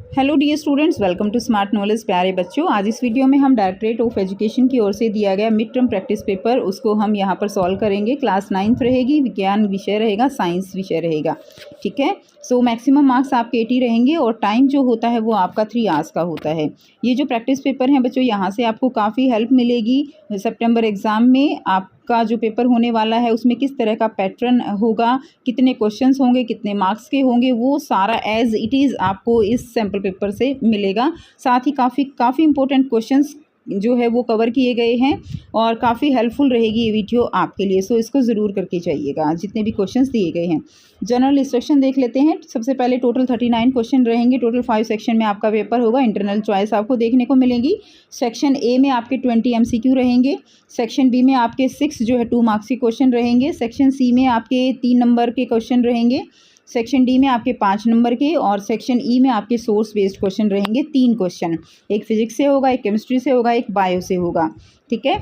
Hello dear students, welcome to Smart Knowledge. प्यारे बच्चों, आज इस वीडियो में हम डायरेक्टरेट ऑफ एजुकेशन की ओर से दिया गया मिड टर्म प्रैक्टिस पेपर उसको हम यहाँ पर सॉल्व करेंगे। क्लास 9th रहेगी, विज्ञान विषय रहेगा, साइंस विषय रहेगा। ठीक है। सो मैक्सिमम मार्क्स आपके 80 रहेंगे और टाइम जो होता है वो आपका 3 आवर्स का होता है। ये जो प्रैक्टिस पेपर है बच्चों, यहाँ से आपको काफ़ी हेल्प मिलेगी सितंबर एग्ज़ाम में। आपका जो पेपर होने वाला है उसमें किस तरह का पैटर्न होगा, कितने क्वेश्चंस होंगे, कितने मार्क्स के होंगे, वो सारा एज इट इज़ आपको इस सैम्पल पेपर से मिलेगा। साथ ही काफ़ी इंपॉर्टेंट क्वेश्चंस जो है वो कवर किए गए हैं और काफ़ी हेल्पफुल रहेगी ये वीडियो आपके लिए। सो इसको ज़रूर करके जाइएगा जितने भी क्वेश्चंस दिए गए हैं। जनरल इंस्ट्रक्शन देख लेते हैं। सबसे पहले टोटल 39 क्वेश्चन रहेंगे। टोटल 5 सेक्शन में आपका पेपर होगा। इंटरनल चॉइस आपको देखने को मिलेंगी। सेक्शन ए में आपके 20 MCQ रहेंगे। सेक्शन बी में आपके 6 जो है 2 मार्क्स के क्वेश्चन रहेंगे। सेक्शन सी में आपके 3 नंबर के क्वेश्चन रहेंगे। सेक्शन डी में आपके 5 नंबर के और सेक्शन ई में आपके सोर्स बेस्ड क्वेश्चन रहेंगे। 3 क्वेश्चन, एक फिजिक्स से होगा, एक केमिस्ट्री से होगा, एक बायो से होगा। ठीक है।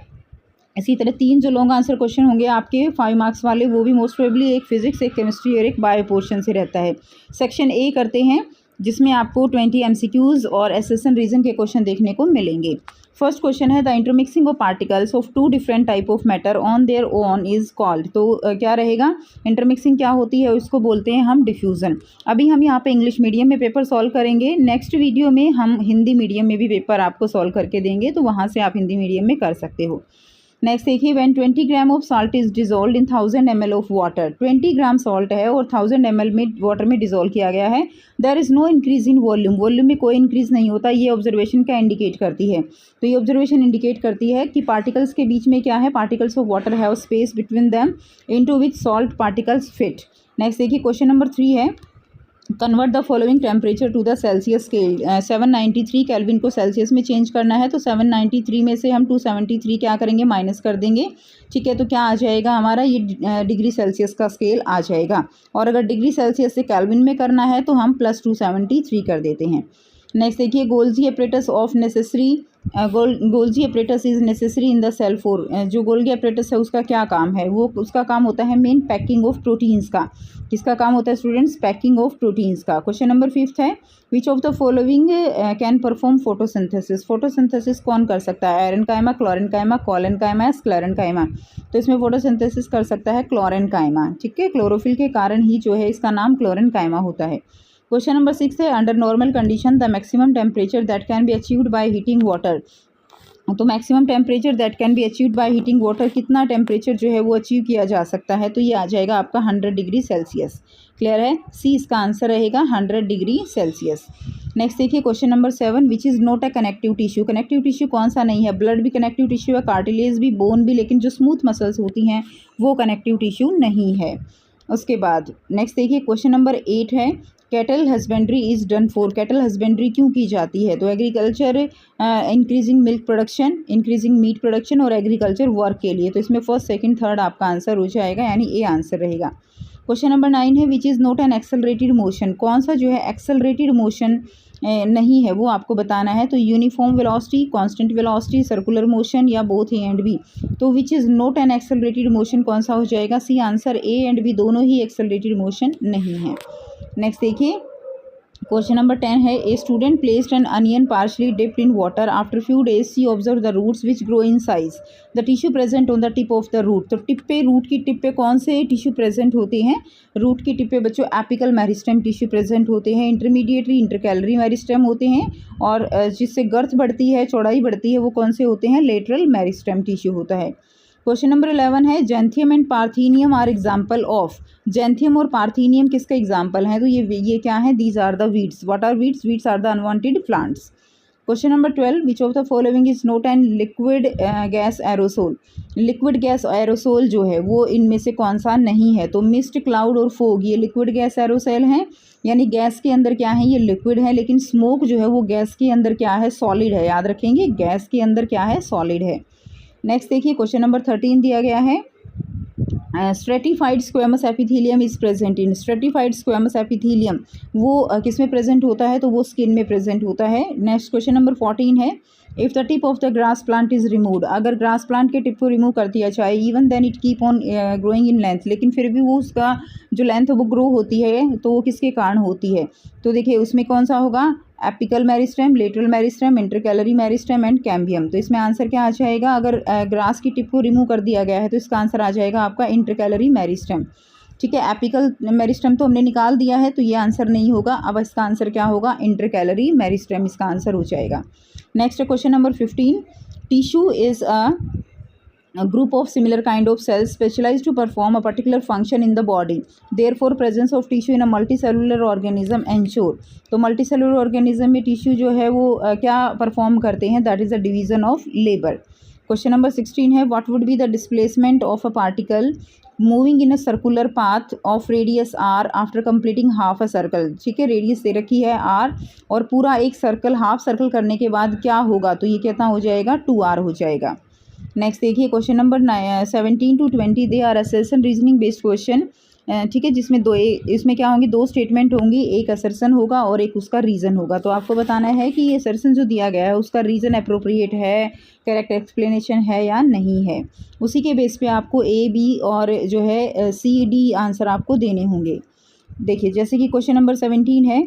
इसी तरह 3 जो लॉन्ग आंसर क्वेश्चन होंगे आपके 5 मार्क्स वाले, वो भी मोस्ट प्रोबेबली एक फिजिक्स, एक केमिस्ट्री और एक बायो पोर्शन से रहता है। सेक्शन ए करते हैं जिसमें आपको 20 MCQs और एसेशन रीजन के क्वेश्चन देखने को मिलेंगे। फर्स्ट क्वेश्चन है the intermixing of particles of 2 different type of matter on their own is called. तो क्या रहेगा, इंटरमिक्सिंग क्या होती है, उसको बोलते हैं हम डिफ्यूज़न। अभी हम यहाँ पे इंग्लिश मीडियम में पेपर सॉल्व करेंगे। नेक्स्ट वीडियो में हम हिंदी मीडियम में भी पेपर आपको सॉल्व करके देंगे, तो वहाँ से आप हिंदी मीडियम में कर सकते हो। नेक्स्ट देखिए, when 20 gram of salt is dissolve in 1000 ml of water. 20 gram salt है और 1000 ml में वाटर में डिजोल्व किया गया है। There is no increase in volume. Volume में कोई इंक्रीज नहीं होता। ये ऑब्जर्वेशन क्या इंडिकेट करती है, तो ये ऑब्जर्वेशन इंडिकेट करती है कि पार्टिकल्स के बीच में क्या है, particles of water have space between them into which salt particles fit. Next देखिए, क्वेश्चन नंबर 3 है convert the following temperature to the Celsius scale. 793 kelvin को सेल्सियस में चेंज करना है, तो 793 में से हम 273 क्या करेंगे, माइनस कर देंगे। ठीक है, तो क्या आ जाएगा हमारा, ये डिग्री सेल्सियस का स्केल आ जाएगा। और अगर डिग्री सेल्सियस से केल्विन में करना है तो हम प्लस 273 कर देते हैं। नेक्स्ट देखिए, Golgi apparatus of necessary Golgi apparatus is necessary in the cell for. जो गोल्गी एपरेटस है उसका क्या काम है, वो उसका काम होता है मेन पैकिंग ऑफ प्रोटीन्स का। किसका काम होता है स्टूडेंट्स, पैकिंग ऑफ प्रोटीन्स का। क्वेश्चन नंबर 5 है विच of the following can perform photosynthesis. Photosynthesis कौन कर सकता है, आयरन कायमा, क्लोरीन कायमा, कॉलन कायमा, स्क्लेरन कायमा। तो इसमें फोटोसिंथेसिस कर सकता है क्लोरीन कायमा। ठीक है, क्लोरोफिल के कारण ही जो है इसका नाम क्लोरीन कायमा होता है। क्वेश्चन नंबर 6 है under normal condition the maximum temperature that can be achieved by heating water. तो maximum temperature that can be achieved by heating water, कितना टेम्परेचर जो है वो अचीव किया जा सकता है, तो ये आ जाएगा आपका 100 डिग्री सेल्सियस। क्लियर है, सी इसका आंसर रहेगा 100 डिग्री सेल्सियस। नेक्स्ट देखिए, question number 7 which is not a connective tissue. Connective tissue कौन सा नहीं है, ब्लड भी कनेक्टिव टिश्यू है, कार्टिलेज भी, बोन भी, लेकिन जो स्मूथ मसल्स होती हैं वो कनेक्टिव टिश्यू नहीं है। उसके बाद नेक्स्ट देखिए, क्वेश्चन नंबर 8 है cattle husbandry is done for. Cattle husbandry क्यों की जाती है, तो agriculture, increasing milk production, increasing meat production और एग्रीकल्चर वर्क के लिए। तो इसमें फर्स्ट, सेकंड, थर्ड आपका आंसर हो जाएगा, यानी ए आंसर रहेगा। क्वेश्चन नंबर 9 है विच is not an accelerated motion. कौन सा जो है एक्सेलरेटेड मोशन नहीं है, वो आपको बताना है। तो uniform velocity, constant velocity, circular motion या बोथ ए एंड बी। तो which is not an accelerated motion कौन सा हो जाएगा, C answer. A and B दोनों ही एक्सेलरेटेड मोशन नहीं है। नेक्स्ट देखिए, क्वेश्चन नंबर 10 है a student placed an onion partially dipped in water after few days she observed the roots which grow in size the tissue present on the tip of the root. तो root की tip पे कौन से tissue present होते हैं, root की tip पे बच्चों एपिकल मेरिस्टेम टिश्यू प्रेजेंट होते हैं, इंटरमीडिएटली इंटरकैलरी मेरिस्टेम होते हैं, और जिससे गर्थ बढ़ती है, चौड़ाई बढ़ती है, वो कौन से होते हैं, लेटरल मेरिस्टेम टिश्यू होता है। क्वेश्चन नंबर 11 है xanthium and parthenium are example of. Xanthium और पार्थीनियम किसका एग्जाम्पल है, तो ये क्या है, these are the weeds. What are weeds, weeds are the unwanted plants. Question number 12 which of the following is not an liquid gas aerosol. Liquid gas aerosol जो है वो इनमें से कौन सा नहीं है, तो मिस्ट, क्लाउड और फोग ये लिक्विड गैस एरोसोल हैं, यानी गैस के अंदर क्या है, ये लिक्विड है, लेकिन स्मोक जो है वो गैस के अंदर क्या है, सॉलिड है। याद रखेंगे, गैस के अंदर क्या है, सॉलिड है। नेक्स्ट देखिए, क्वेश्चन नंबर 13 दिया गया है stratified squamous epithelium is present in. Stratified squamous epithelium वो किस में प्रेजेंट होता है, तो वो स्किन में प्रेजेंट होता है। नेक्स्ट क्वेश्चन नंबर 14 है if the tip of the grass plant is removed, अगर ग्रास प्लांट के टिप को रिमूव कर दिया जाए, even then it keep on growing in length, लेकिन फिर भी वो उसका जो लेंथ है वो ग्रो होती है, तो वो किसके कारण होती है? तो देखिए उसमें कौन सा होगा? Apical meristem, lateral meristem, intercalary meristem and cambium. तो इसमें आंसर क्या आ जाएगा? अगर ग्रास की टिप को रिमूव कर दिया गया है तो इसका आंसर आ जाएगा आपका इंटरकैलरी मेरिस्टेम। ठीक है, एपिकल मेरिस्टेम तो हमने निकाल दिया है, तो ये आंसर नहीं होगा। अब इसका आंसर क्या होगा? इंटरकैलरी मेरिस्टेम इसका आंसर हो जाएगा। Next question number 15, tissue is a group of similar kind of cells specialized to perform a particular function in the body, therefore presence of tissue in a multicellular organism ensure। तो multicellular organism में tissue जो है वो क्या perform करते हैं? That is a division of labour. Question number 16 है, what would be the displacement of a particle moving in a circular path of radius R after completing half a circle. ठीक है, radius दे रखी है are और पूरा एक circle half circle करने के बाद क्या होगा? तो ये कितना हो जाएगा? 2r हो जाएगा। नेक्स्ट देखिए question number 17 to 20, they are assertion reasoning based question. ठीक है, जिसमें इसमें क्या होंगी? 2 स्टेटमेंट होंगी, एक असर्शन होगा और एक उसका रीज़न होगा। तो आपको बताना है कि ये असर्शन जो दिया गया है उसका रीज़न अप्रोप्रिएट है, करेक्ट एक्सप्लेनेशन है या नहीं है। उसी के बेस पे आपको ए, बी और जो है सी, डी आंसर आपको देने होंगे। देखिए जैसे कि क्वेश्चन नंबर 17 है,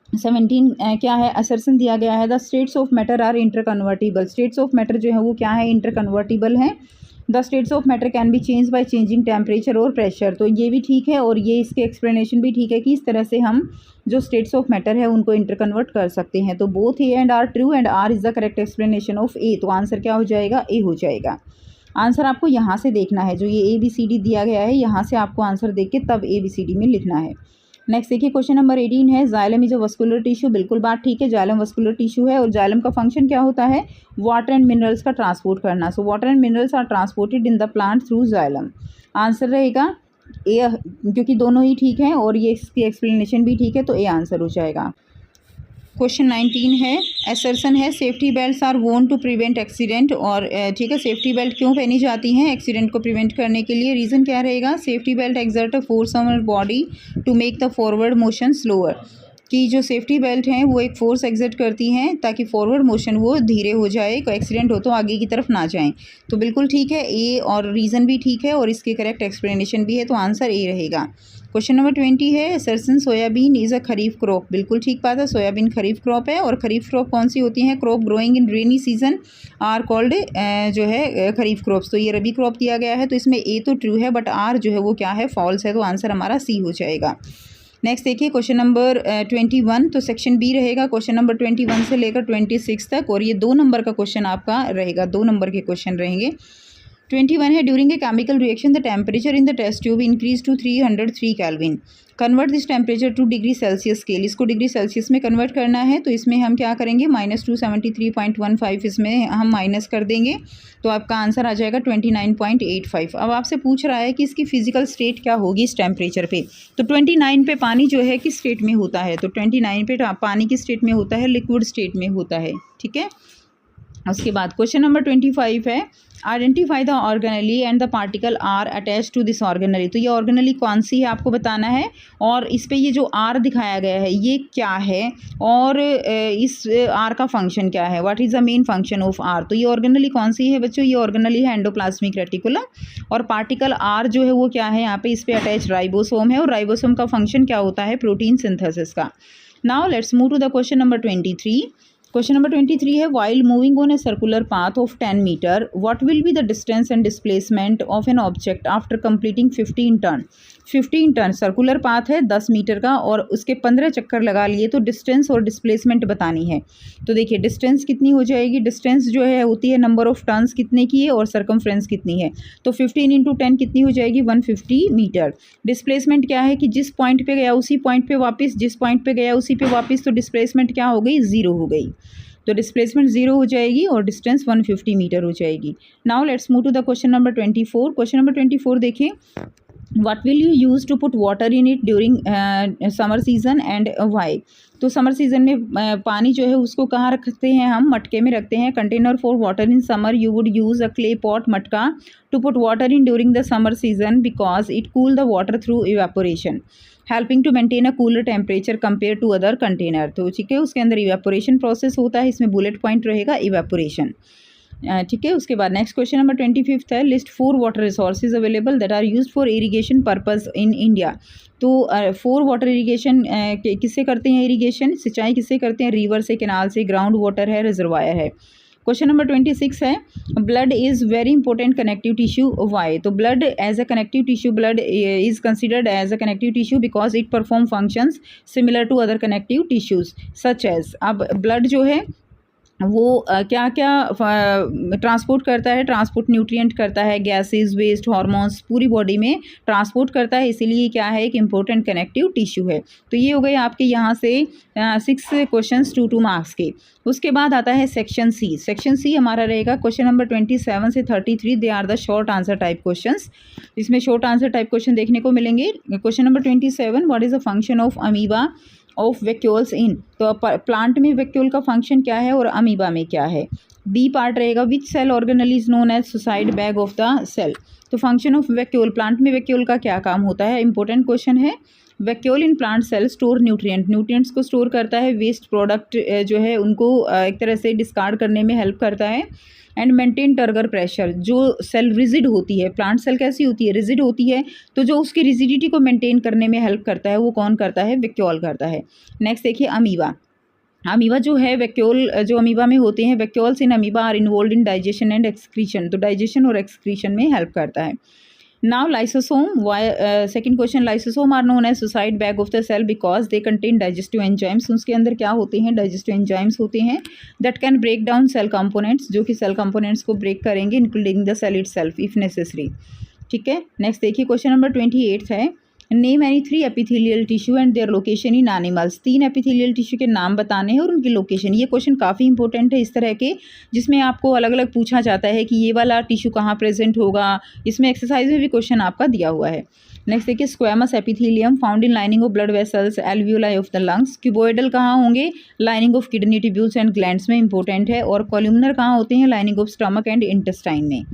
17 क्या है? असर्शन दिया गया है, the states of matter are interconvertible. States of matter जो है वो क्या है? इंटर कन्वर्टिबल है। The states of matter can be change by changing temperature और प्रेशर। तो ये भी ठीक है और ये इसके एक्सप्लेनेशन भी ठीक है कि इस तरह से हम जो स्टेट्स ऑफ मैटर है उनको इंटर कन्वर्ट कर सकते हैं। तो both A and R true and R is the correct explanation of A. तो आंसर क्या हो जाएगा? ए हो जाएगा। आंसर आपको यहाँ से देखना है, जो ये ABCD दिया गया है यहाँ से आपको आंसर देख के तब ABCD में लिखना है। नेक्स्ट देखिए क्वेश्चन नंबर 18 है, xylem is a vascular tissue. बिल्कुल बात ठीक है, जाइलम वस्कुलर टिश्यू है और जाइलम का फंक्शन क्या होता है? वाटर एंड मिनरल्स का ट्रांसपोर्ट करना। So water and minerals are transported in the plant through xylem. Answer रहेगा ए, क्योंकि दोनों ही ठीक हैं और ये इसकी एक्सप्लेनेशन भी ठीक है, तो ए आंसर हो जाएगा। क्वेश्चन 19 है, असर्शन है, सेफ्टी बेल्ट्स आर वोन टू प्रिवेंट एक्सीडेंट। और ठीक है, सेफ्टी बेल्ट क्यों पहनी जाती हैं? एक्सीडेंट को प्रिवेंट करने के लिए। रीज़न क्या रहेगा? Safety belt exert a force on our body to make the forward motion slower. कि जो सेफ्टी बेल्ट हैं वो एक फ़ोर्स एक्सर्ट करती हैं ताकि फॉरवर्ड मोशन वो धीरे हो जाए, कोई एक्सीडेंट हो तो आगे की तरफ ना जाएं। तो बिल्कुल ठीक है ए, और रीज़न भी ठीक है और इसके करेक्ट एक्सप्लेनेशन भी है, तो आंसर ए रहेगा। क्वेश्चन नंबर 20 है, सरसन soybean is a kharif crop. बिल्कुल ठीक बात है, सोयाबीन खरीफ क्रॉप है। और खरीफ क्रॉप कौन सी होती हैं? Crop growing in rainy season are called जो है खरीफ क्रॉप्स। तो ये रबी क्रॉप दिया गया है, तो इसमें ए तो ट्रू है बट आर जो है वो क्या है? फॉल्स है। तो आंसर हमारा सी हो जाएगा। नेक्स्ट देखिए क्वेश्चन नंबर 21, तो सेक्शन बी रहेगा क्वेश्चन नंबर 21 से लेकर 26 तक, और ये 2 नंबर का क्वेश्चन आपका रहेगा, 2 नंबर के क्वेश्चन रहेंगे। 21 है, during a chemical reaction the temperature in the test tube increase to 303 kelvin. Convert this temperature to degree Celsius scale. इसको डिग्री सेल्सियस में कन्वर्ट करना है, तो इसमें हम क्या करेंगे? -273.15 इसमें हम माइनस कर देंगे, तो आपका आंसर आ जाएगा 29.85। अब आपसे पूछ रहा है कि इसकी फिजिकल स्टेट क्या होगी इस टेम्परेचर पे। तो 29 पे पानी जो है किस स्टेट में होता है? तो 29 पे पानी किस स्टेट में होता है? लिक्विड स्टेट में होता है। ठीक है, उसके बाद क्वेश्चन नंबर 25 है, identify the organelle and the particle are attach to this organelle. तो ये ऑर्गेनली कौन सी है आपको बताना है, और इस पे ये जो आर दिखाया गया है ये क्या है, और इस आर का फंक्शन क्या है? What is the main function of R. तो ये ऑर्गेनली कौन सी है बच्चों? ये ऑर्गेनली है एंडोप्लाज्मिक रेटिकुलम, और पार्टिकल आर जो है वो क्या है? यहाँ पे इस पे अटैच राइबोसोम है, और राइबोसोम का फंक्शन क्या होता है? प्रोटीन सिंथेसिस का। Now let's move to the question number 23। Question number 23 है, while moving on a circular path of 10 metre what will be the distance and displacement of an object after completing 15 turn. 15 turn circular path है 10 metre का, और उसके 15 चक्कर लगा लिए, तो distance और डिस्प्लेसमेंट बतानी है। तो देखिए डिस्टेंस कितनी हो जाएगी? डिस्टेंस जो है होती है नंबर ऑफ टर्न्स कितने की है, और सर्कमफ्रेंस कितनी है। तो 15 × 10 कितनी हो जाएगी? 150 मीटर। डिस्प्लेसमेंट क्या है कि जिस पॉइंट पे गया उसी पॉइंट पे वापस, जिस पॉइंट पे गया उसी पे वापस, तो डिस्प्लेसमेंट क्या हो गई? 0 हो गई। तो डिस्प्लेसमेंट 0 हो जाएगी और डिस्टेंस 150 मीटर हो जाएगी। Now let's move to the question number 24। Question number 24 देखिए, what will you use to put water in it during summer season and why. तो समर सीजन में पानी जो है उसको कहाँ रखते हैं हम? मटके में रखते हैं। Container for water in summer you would use a clay pot, matka, to put water in during the summer season because it cool the water through evaporation. Helping to maintain a cooler temperature compare to other container. तो ठीक है, उसके अंदर evaporation process होता है, इसमें bullet point रहेगा evaporation. ठीक है, उसके बाद नेक्स्ट क्वेश्चन नंबर 25 है, list 4 water resources available that are used for irrigation purpose in India. तो 4 वाटर इरिगेशन किससे करते हैं, इरिगेशन सिंचाई किससे करते हैं, रिवर से, कैनाल से, ग्राउंड वाटर है, रिजर्वायर है। क्वेश्चन नंबर 26 है, blood is very important connective tissue why. तो blood as a connective tissue, blood is considered as a connective tissue because it perform functions similar to other connective tissues such as. अब blood जो है वो क्या क्या transport करता है, transport nutrient करता है, गैसेस, वेस्ट, हार्मोन्स पूरी बॉडी में ट्रांसपोर्ट करता है, इसीलिए क्या है, एक इम्पोर्टेंट कनेक्टिव टिश्यू है। तो ये हो गए आपके यहाँ से 6 क्वेश्चंस 2 मार्क्स के। उसके बाद आता है सेक्शन सी। सेक्शन सी हमारा रहेगा क्वेश्चन नंबर 27 से 33, they are the short answer type questions. इसमें शॉर्ट आंसर टाइप क्वेश्चन देखने को मिलेंगे। Question number 27, what is the function of amoeba of vacuoles in. तो प्लांट में वैक्यूल का फंक्शन क्या है और अमीबा में क्या है। बी पार्ट रहेगा, which cell organelle is known as suicide bag of the cell. तो फंक्शन ऑफ वैक्यूल, प्लांट में वैक्यूल का क्या काम होता है, इंपॉर्टेंट क्वेश्चन है। Vacuole in plant cell store nutrients को स्टोर करता है, वेस्ट प्रोडक्ट जो है उनको एक तरह से डिस्कार्ड करने में हेल्प करता है। एंड मेंटेन टर्गर प्रेशर, जो सेल रिजिड होती है, प्लांट सेल कैसी होती है, रिजिड होती है, तो जो उसकी रिजिडिटी को मेंटेन करने में हेल्प करता है वो कौन करता है, वैक्यूल करता है। नेक्स्ट देखिए अमीबा। अमीबा जो है वैक्यूल जो अमीबा में होते हैं, vacuoles in amoeba are involve in digestion and excretion. तो डाइजेशन और एक्सक्रीशन में हेल्प करता है। Now lysosome, second question, lysosome are known as suicide bag of the cell because they contain digestive enzymes। उसके अंदर क्या होते हैं, digestive enzymes होते हैं that can break down cell components, जो कि cell components को break करेंगे including the cell itself if necessary। ठीक है, नेक्स्ट देखिए क्वेश्चन नंबर 28 है, name any 3 epithelial tissue and their location in animals. 3 epithelial tissue के नाम बताने हैं और उनकी लोकेशन। ये क्वेश्चन काफ़ी इंपॉर्टेंट है इस तरह के, जिसमें आपको अलग अलग पूछा जाता है कि ये वाला टिश्यू कहाँ प्रेजेंट होगा। इसमें एक्सरसाइज में भी क्वेश्चन आपका दिया हुआ है। नेक्स्ट देखिए, squamous epithelium found in lining of blood vessels, alveoli of the lungs. Cuboidal कहाँ होंगे, lining of kidney tubules and glands में इंपॉर्टेंट है। और कॉलमनर कहाँ होते हैं, lining of stomach and intestine में।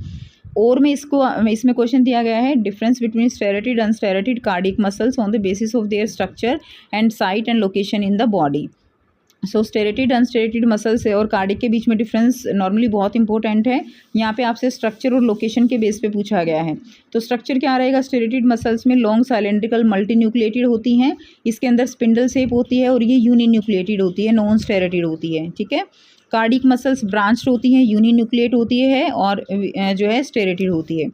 और में इसमें क्वेश्चन दिया गया है, difference between striated unstriated cardiac muscles on the basis of their structure and site and location in the body. So striated unstriated muscles और कार्डियक के बीच में डिफरेंस नॉर्मली बहुत इंपॉर्टेंट है। यहाँ पे आपसे स्ट्रक्चर और लोकेशन के बेस पे पूछा गया है। तो स्ट्रक्चर क्या रहेगा, स्टेरेटिड मसल्स में लॉन्ग साइलेंड्रिकल मल्टी न्यूक्लिएटेड होती हैं, इसके अंदर स्पिंडल शेप होती है और ये यूनि न्यूक्लिएटेड होती है, नॉन स्टेरेटिड होती है। ठीक है, कार्डिक मसल्स ब्रांच्ड होती हैं, यूनि न्यूक्लिएट होती है और जो है स्टेरेटिड होती है।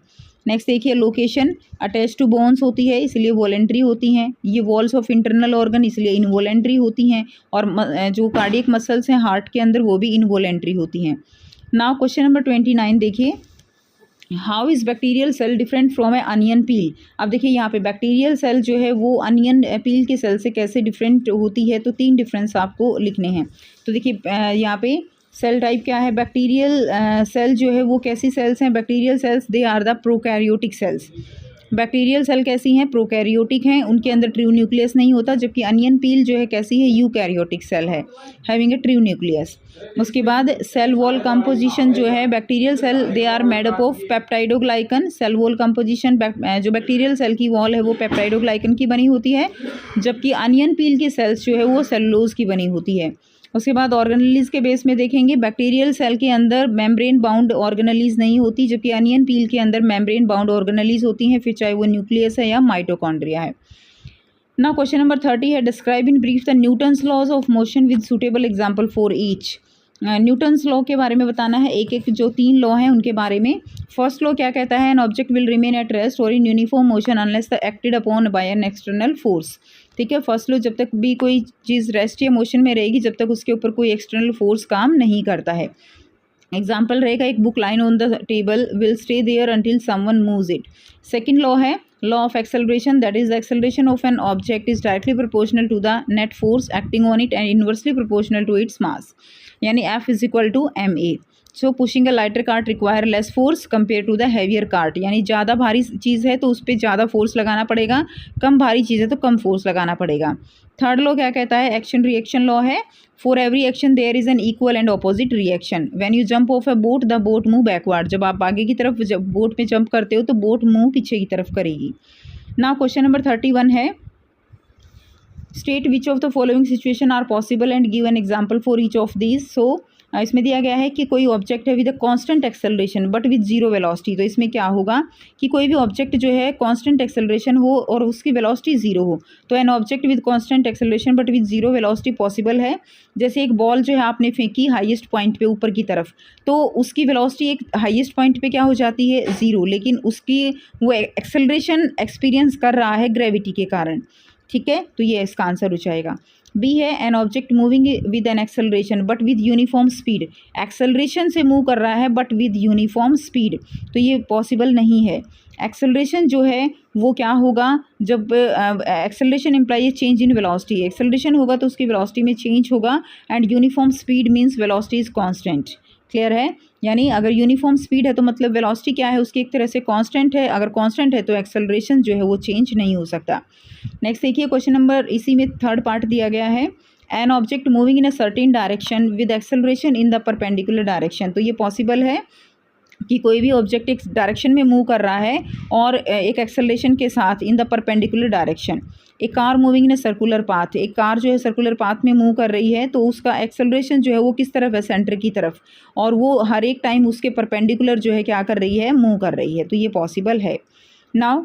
नेक्स्ट देखिए, लोकेशन अटैच टू बोन्स होती है इसलिए वॉलेंट्री होती हैं। ये वॉल्स ऑफ इंटरनल ऑर्गन इसलिए इनवॉलेंट्री होती हैं। और जो कार्डियक मसल्स हैं हार्ट के अंदर वो भी इनवॉलेंट्री होती हैं। नाउ क्वेश्चन नंबर 29 देखिए, how is bacterial cell different from a onion peel. अब देखिए यहाँ पे बैक्टीरियल सेल जो है वो अनियन पील के सेल से कैसे डिफरेंट होती है। तो 3 डिफरेंस आपको लिखने हैं। तो देखिए यहाँ पे सेल टाइप क्या है, बैक्टीरियल सेल जो है वो कैसी सेल्स हैं, bacterial cells they are the prokaryotic cells. Bacterial cell कैसी हैं, प्रोकैरियोटिक हैं, उनके अंदर ट्रू न्यूक्लियस नहीं होता। जबकि अनियन पील जो है कैसी है, यूकैरियोटिक सेल है, हैविंग ए ट्रू न्यूक्लियस। उसके बाद सेल वॉल कंपोजिशन जो है, bacterial cell they are made up of peptidoglycan. Cell wall composition जो बैक्टीरियल सेल की वॉल है वो पेप्टाइडोग्लाइकन की बनी होती है, जबकि अनियन पील की सेल्स जो है वो सेलुलोज की बनी होती है। उसके बाद ऑर्गेनेलीज के बेस में देखेंगे, बैक्टीरियल सेल के अंदर मेम्ब्रेन बाउंड ऑर्गेनेलीज नहीं होती, जबकि अनियन पील के अंदर मेम्ब्रेन बाउंड ऑर्गेनेलीज होती हैं, फिर चाहे वो न्यूक्लियस है या माइटोकॉन्ड्रिया है। नाउ क्वेश्चन नंबर 30 है, describe in brief the Newton's laws of motion with suitable example for each. Newton's law के बारे में बताना है, एक एक जो 3 लॉ हैं उनके बारे में। फर्स्ट लॉ क्या कहता है, an object will remain at rest और in uniform motion unless the acted upon by an external force. ठीक है, फर्स्ट लॉ जब तक भी कोई चीज़ रेस्ट या मोशन में रहेगी जब तक उसके ऊपर कोई एक्सटर्नल फोर्स काम नहीं करता है। एग्जाम्पल रहेगा, एक book line on the table will stay there until someone moves it. Second law है law of acceleration, that is the acceleration of an object is directly proportional to the net force acting on it and inversely proportional to its mass, यानी F is equal to ma। So pushing a lighter cart require less force compare to the heavier cart, यानी ज़्यादा भारी चीज़ है तो उस पर ज़्यादा force लगाना पड़ेगा, कम भारी चीज़ है तो कम फोर्स लगाना पड़ेगा। थर्ड लॉ क्या कहता है, एक्शन रिएक्शन लॉ है, for every action there is an equal and opposite reaction. When you jump off a boat the boat move backward, जब आप आगे की तरफ जब बोट में जंप करते हो तो बोट मूव पीछे की तरफ करेगी। नाउ क्वेश्चन नंबर 31 है, state which of the following situation are possible and give an example for each of these. So इसमें दिया गया है कि कोई ऑब्जेक्ट है with a constant acceleration but with zero velocity. तो इसमें क्या होगा कि कोई भी ऑब्जेक्ट जो है कांस्टेंट एक्सेलरेशन हो और उसकी वेलोसिटी जीरो हो। तो an object with constant acceleration but with zero velocity possible है। जैसे एक बॉल जो है आपने फेंकी हाईएस्ट पॉइंट पे ऊपर की तरफ, तो उसकी वेलोसिटी एक हाईएस्ट पॉइंट पे क्या हो जाती है, ज़ीरो, लेकिन उसकी वो एक्सेलरेशन एक्सपीरियंस कर रहा है ग्रेविटी के कारण। ठीक है, तो ये इसका आंसर हो जाएगा। बी है an object moving with an acceleration but with uniform speed. Acceleration से मूव कर रहा है बट विद यूनिफॉर्म स्पीड, तो ये पॉसिबल नहीं है। एक्सेलरेशन जो है वो क्या होगा, जब acceleration imply change in velocity, acceleration होगा तो उसकी वेलोसिटी में चेंज होगा, and uniform speed means velocity is constant. Clear है, यानी अगर यूनिफॉर्म स्पीड है तो मतलब वेलोसिटी क्या है उसकी, एक तरह से कांस्टेंट है। अगर कांस्टेंट है तो एक्सेलरेशन जो है वो चेंज नहीं हो सकता। नेक्स्ट देखिए क्वेश्चन नंबर, इसी में थर्ड पार्ट दिया गया है, an object moving in a certain direction with acceleration in the perpendicular direction. तो ये पॉसिबल है कि कोई भी ऑब्जेक्ट एक डायरेक्शन में मूव कर रहा है और एक एक्सेलरेशन के साथ इन द परपेंडिकुलर डायरेक्शन। एक car moving in circular path, एक कार जो है सर्कुलर पाथ में मूव कर रही है, तो उसका एक्सेलरेशन जो है वो किस तरफ है, सेंटर की तरफ, और वो हर एक टाइम उसके परपेंडिकुलर जो है क्या कर रही है, मूव कर रही है। तो ये पॉसिबल है। नाउ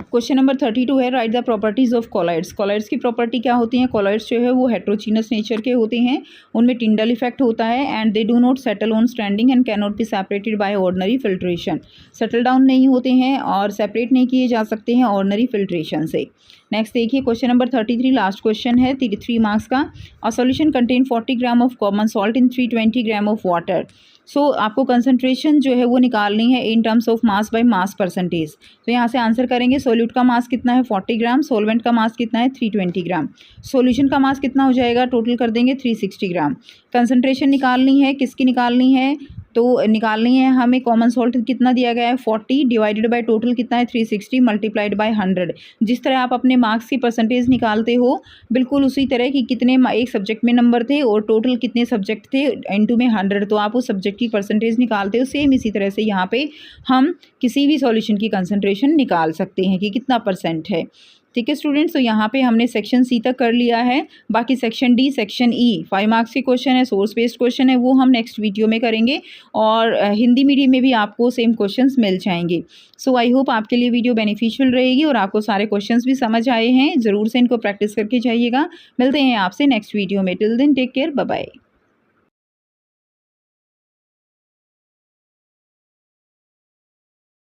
क्वेश्चन नंबर 32 है, right the properties of colloids. Colloids की प्रॉपर्टी क्या होती हैं। कॉलाइड्स जो है वो हेट्रोजीनस नेचर के होते हैं, उनमें टिंडल इफेक्ट होता है, and they do not settle on standing and can not be separated by ordinary filtration. Settle down नहीं होते हैं और सेपरेट नहीं किए जा सकते हैं ऑर्डिनरी फिल्ट्रेशन से। नेक्स्ट देखिए क्वेश्चन नंबर 33, लास्ट क्वेश्चन है 3 मार्क्स का। A solution contain 40 gram of common salt in 320 gram of water. So आपको कंसंट्रेशन जो है वो निकालनी है in terms of mass by mass percentage. तो यहाँ से आंसर करेंगे, सोल्यूट का मास कितना है 40 ग्राम, सोलवेंट का मास कितना है 320 ग्राम, सॉल्यूशन का मास कितना हो जाएगा, टोटल कर देंगे 360 ग्राम। कंसंट्रेशन निकालनी है, किसकी निकालनी है, तो निकालनी है हमें कॉमन सॉल्ट कितना दिया गया है 40 डिवाइडेड बाय टोटल कितना है 360 मल्टीप्लाइड बाय 100। जिस तरह आप अपने मार्क्स की परसेंटेज निकालते हो बिल्कुल उसी तरह कि कितने एक सब्जेक्ट में नंबर थे और टोटल कितने सब्जेक्ट थे इनटू में 100, तो आप उस सब्जेक्ट की परसेंटेज निकालते हो। सेम इसी तरह से यहाँ पे हम किसी भी सॉल्यूशन की कंसंट्रेशन निकाल सकते हैं कि कितना परसेंट है। ठीक है स्टूडेंट्स, तो यहाँ पे हमने सेक्शन सी तक कर लिया है। बाकी section D, section E 5 marks के क्वेश्चन है, सोर्स बेस्ड क्वेश्चन है, वो हम नेक्स्ट वीडियो में करेंगे, और हिंदी मीडियम में भी आपको सेम क्वेश्चंस मिल जाएंगे। सो आई होप आपके लिए वीडियो बेनिफिशियल रहेगी और आपको सारे क्वेश्चंस भी समझ आए हैं। ज़रूर से इनको प्रैक्टिस करके जाइएगा। मिलते हैं आपसे नेक्स्ट वीडियो में। Till then take care, bye bye.